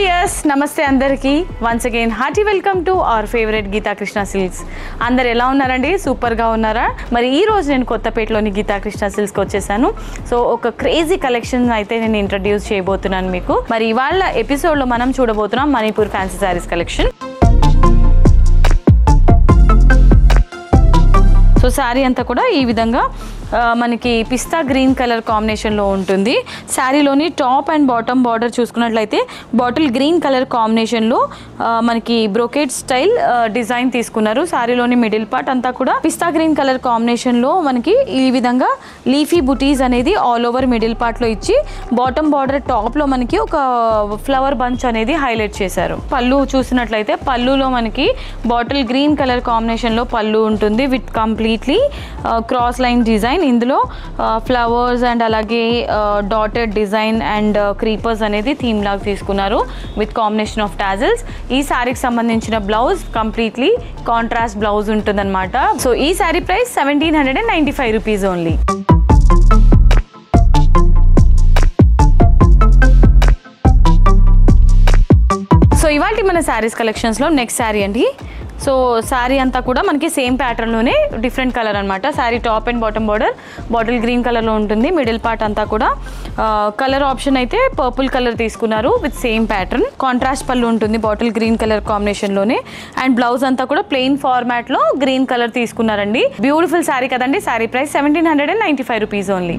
Viewers నమస్తే అందరికీ once again hearty welcome to our favourite Geetha Krishna Silks. అందరు ఎలా ఉన్నారండి? సూపర్గా ఉన్నారా? మరి ఈ రోజు నేను కొత్తపేటలోని గీతా కృష్ణ సిల్క్స్కి వచ్చేసాను. సో ఒక క్రేజీ కలెక్షన్ అయితే నేను ఇంట్రడ్యూస్ చేయబోతున్నాను మీకు. మరి ఇవాళ ఎపిసోడ్లో మనం చూడబోతున్నాం Manipur fancy saris collection. So sari అంతా కూడా ఈ విధంగా మనకి పిస్తా గ్రీన్ కలర్ కాంబినేషన్లో ఉంటుంది. శారీలోని టాప్ అండ్ బాటమ్ బార్డర్ చూసుకున్నట్లయితే బాటిల్ గ్రీన్ కలర్ కాంబినేషన్లో మనకి బ్రోకేడ్ స్టైల్ డిజైన్ తీసుకున్నారు. శారీలోని మిడిల్ పార్ట్ అంతా కూడా పిస్తా గ్రీన్ కలర్ కాంబినేషన్లో మనకి ఈ విధంగా లీఫీ బుటీస్ అనేది ఆల్ ఓవర్ మిడిల్ పార్ట్లో ఇచ్చి బాటమ్ బార్డర్ టాప్లో మనకి ఒక ఫ్లవర్ బంచ్ అనేది హైలైట్ చేశారు. పళ్ళు చూసినట్లయితే పళ్ళులో మనకి బాటిల్ గ్రీన్ కలర్ కాంబినేషన్లో పళ్ళు ఉంటుంది with completely cross line design. ఇందులో ఫ్లవర్స్ అండ్ అలాగే డాటెడ్ డిజైన్ అండ్ క్రీపర్స్ అనేది థీమ్ లాగా తీసుకున్నారు విత్ కాంబినేషన్ ఆఫ్ టాజిల్స్. ఈ శారీకి సంబంధించిన బ్లౌజ్ కంప్లీట్లీ కాంట్రాస్ట్ బ్లౌజ్ ఉంటుందన్నమాట. సో ఈ sari price 1795 rupees only. So ఇవాళ మన శారీస్ కలెక్షన్స్లో నెక్స్ట్ శారీ అండి. సో శారీ అంతా కూడా మనకి సేమ్ ప్యాటర్న్లోనే డిఫరెంట్ కలర్ అనమాట. Sari top and bottom border bottle green కలర్లో ఉంటుంది. మిడిల్ పార్ట్ అంతా కూడా కలర్ ఆప్షన్ అయితే పర్పుల్ కలర్ తీసుకున్నారు విత్ సేమ్ ప్యాటర్న్. కాంట్రాస్ట్ పళ్ళు ఉంటుంది బాటిల్ గ్రీన్ కలర్ కాంబినేషన్లోనే. అండ్ బ్లౌజ్ అంతా కూడా ప్లెయిన్ ఫార్మాట్లో గ్రీన్ కలర్ తీసుకున్నారండి. బ్యూటిఫుల్ శారీ కదండి. Sari price 1795 rupees only.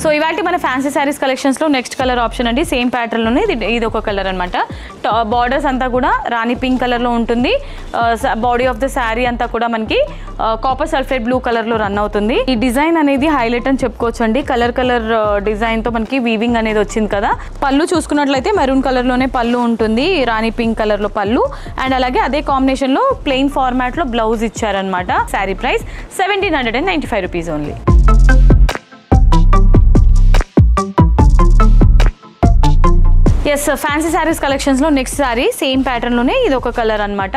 So ఇవాళ మన ఫ్యాన్సీ శారీస్ కలెక్షన్స్లో నెక్స్ట్ కలర్ ఆప్షన్ అండి. సేమ్ ప్యాటర్న్లోనే ఇది ఒక కలర్ అనమాట. బార్డర్స్ అంతా కూడా రాణి పింక్ కలర్లో ఉంటుంది. బాడీ ఆఫ్ ద శారీ అంతా కూడా మనకి కాపర్ సల్ఫేట్ బ్లూ కలర్లో రన్ అవుతుంది. ఈ డిజైన్ అనేది హైలైట్ అని చెప్పుకోవచ్చు అండి. కలర్ డిజైన్తో మనకి వీవింగ్ అనేది వచ్చింది కదా. పళ్ళు చూసుకున్నట్లయితే మెరూన్ కలర్లోనే పళ్ళు ఉంటుంది, రాణి పింక్ కలర్లో పళ్ళు. అండ్ అలాగే అదే కాంబినేషన్లో ప్లెయిన్ ఫార్మాట్లో బ్లౌజ్ ఇచ్చారనమాట. Sari price 1795 rupees only. Yes fancy saris కలెక్షన్స్లో నెక్స్ట్ శారీ సేమ్ ప్యాటర్న్లోనే ఇది ఒక కలర్ అనమాట.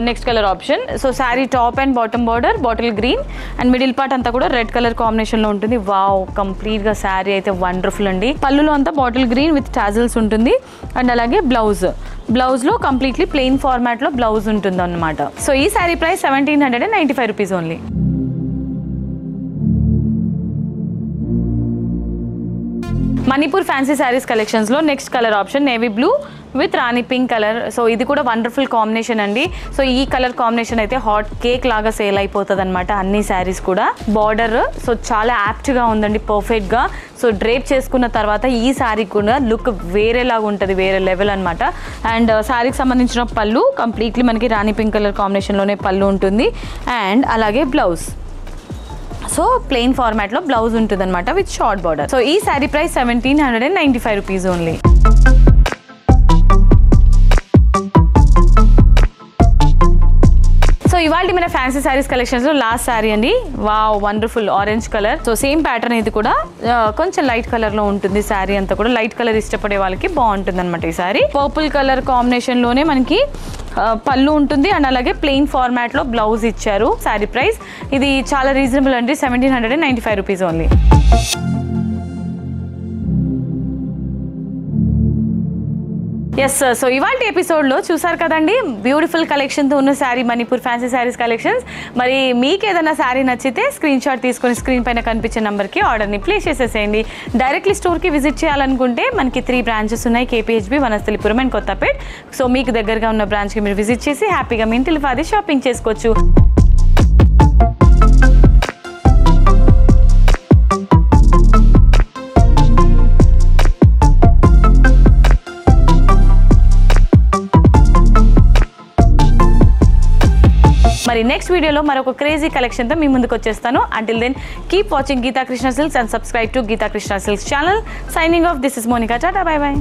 Next colour option. So sari top and bottom border bottle green and middle part అంతా కూడా రెడ్ కలర్ కాంబినేషన్లో ఉంటుంది. వావ్, కంప్లీట్గా శారీ అయితే వండర్ఫుల్ అండి. పళ్ళులో అంతా బాటిల్ గ్రీన్ విత్ టాజిల్స్ ఉంటుంది. అండ్ అలాగే బ్లౌజ్లో కంప్లీట్లీ ప్లెయిన్ ఫార్మాట్లో బ్లౌజ్ ఉంటుంది అన్నమాట. సో ఈ sari price 1795 rupees only. Manipur fancy saris కలెక్షన్స్లో next colour option navy blue with rani pink colour. So ఇది కూడా వండర్ఫుల్ కాంబినేషన్ అండి. సో ఈ కలర్ కాంబినేషన్ అయితే హాట్ కేక్ లాగా సేల్ అయిపోతుంది అనమాట అన్ని శారీస్ కూడా. బార్డర్ సో చాలా యాప్ట్గా ఉందండి, పర్ఫెక్ట్గా. సో డ్రేప్ చేసుకున్న తర్వాత ఈ శారీ కూడా లుక్ వేరేలాగా ఉంటుంది, వేరే లెవెల్ అనమాట. అండ్ శారీకి సంబంధించిన పళ్ళు కంప్లీట్లీ మనకి రాణి పింక్ కలర్ కాంబినేషన్లోనే పళ్ళు ఉంటుంది. అండ్ అలాగే బ్లౌజ్ సో ప్లెయిన్ ఫార్మాట్లో బ్లౌజ్ ఉంటుంది అనమాట విత్ షార్ట్ బార్డర్. సో ఈ sari price 1795 rupees only. So ఇవాళ మన ఫ్యాన్సీ శారీస్ కలెక్షన్స్లో లాస్ట్ శారీ అండి. Wow, wonderful orange colour. So same pattern ఇది కూడా కొంచెం లైట్ కలర్లో ఉంటుంది. శారీ అంతా కూడా లైట్ కలర్ ఇష్టపడే వాళ్ళకి బాగుంటుంది అనమాట. ఈ శారీ పర్పుల్ కలర్ కాంబినేషన్లోనే మనకి పళ్ళు ఉంటుంది. అండ్ అలాగే ప్లెయిన్ ఫార్మాట్లో బ్లౌజ్ ఇచ్చారు. శారీ ప్రైస్ ఇది చాలా రీజనబుల్ అండి, 1795 రూపీస్ ఓన్లీ. ఎస్, సో ఇవాళ ఎపిసోడ్లో చూసారు కదండి బ్యూటిఫుల్ కలెక్షన్తో ఉన్న శారీ మణిపూర్ ఫ్యాన్సీ శారీస్ కలెక్షన్స్. మరి మీకు ఏదైనా శారీ నచ్చితే స్క్రీన్ షాట్ తీసుకొని స్క్రీన్ పైన కనిపించే నెంబర్కి ఆర్డర్ని ప్లేస్ చేసేసేయండి. డైరెక్ట్లీ స్టోర్కి విజిట్ చేయాలనుకుంటే మనకి 3 బ్రాంచెస్ ఉన్నాయి, KPHB, Vanasthalipuram and Kothapet. So మీకు దగ్గరగా ఉన్న బ్రాంచ్కి మీరు విజిట్ చేసి హ్యాపీగా మీ ఇంటిలో అది షాపింగ్ చేసుకోవచ్చు. మరి నెక్స్ట్ వీడియోలో మరొక క్రేజీ కలెక్షన్తో మీ ముందుకు వచ్చేస్తాను. Until then keep watching Geetha Krishna Silks and subscribe to Geetha Krishna Silks channel. Signing off, this is Monika. Tata, bye by.